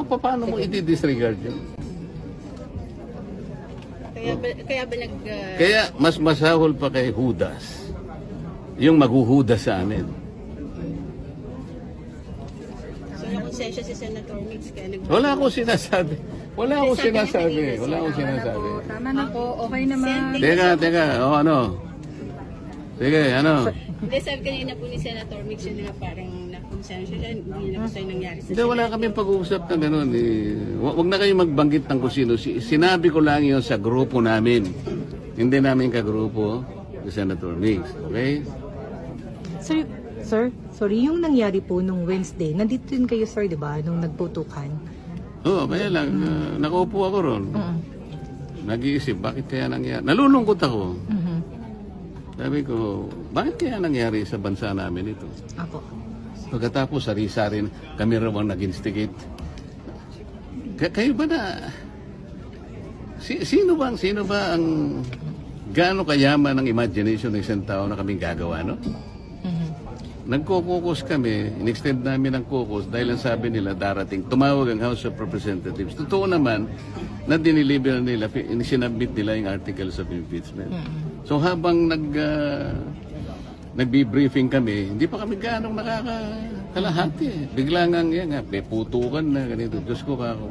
Paano mo i-disregard yun? Kaya ba Kaya mas masahol pa kay Judas yung maghuhudas sa amin. So nakonsensya si Senator Mix kaya Wala akong sinasabi. Wala akong sinasabi. Wala akong sinasabi. Tama na po, okay naman. Teka. O ano? Sige, ano? Hindi, sabi kanina po ni Senator Mix yun na parang nakonsensya siya, hindi na gusto yung nangyari sa Hindi, wala kami pag-uusap na gano'n. Huwag na kayo magbanggit ng kung sino. Sinabi ko lang yun sa grupo namin. Hindi namin kagrupo si Senator Mix. Okay? Sir, sorry, yung nangyari po nung Wednesday, nandito din kayo, sir, di ba, nung nagputukan? Oo, kaya lang. Nakaupo ako ron. Nag-iisip, bakit kaya nangyari? Nalulungkot ako. Sabi ko, bakit kaya nangyari sa bansa namin ito? Ako. Pagkatapos, sari-sari kami raw ang nag-instigate. Kayo ba na... Sino ba ang... Gaano kayaman ang imagination ng isang tao na kaming gagawa, no? Nagkukukus kami, in-extend namin ang kukus dahil ang sabi nila darating, tumawag ang House of Representatives. Totoo naman na diniliber nila, sinabit nila yung articles of impeachment. So habang nagbi-briefing kami, hindi pa kami gaanong nakakalahati. Bigla nga yan, may putukan na ganito. Diyos ko ako.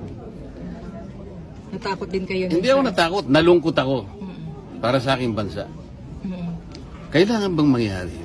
Natakot din kayo? Hindi ako natakot, nalungkot ako para sa aking bansa. Kailangan bang mangyari?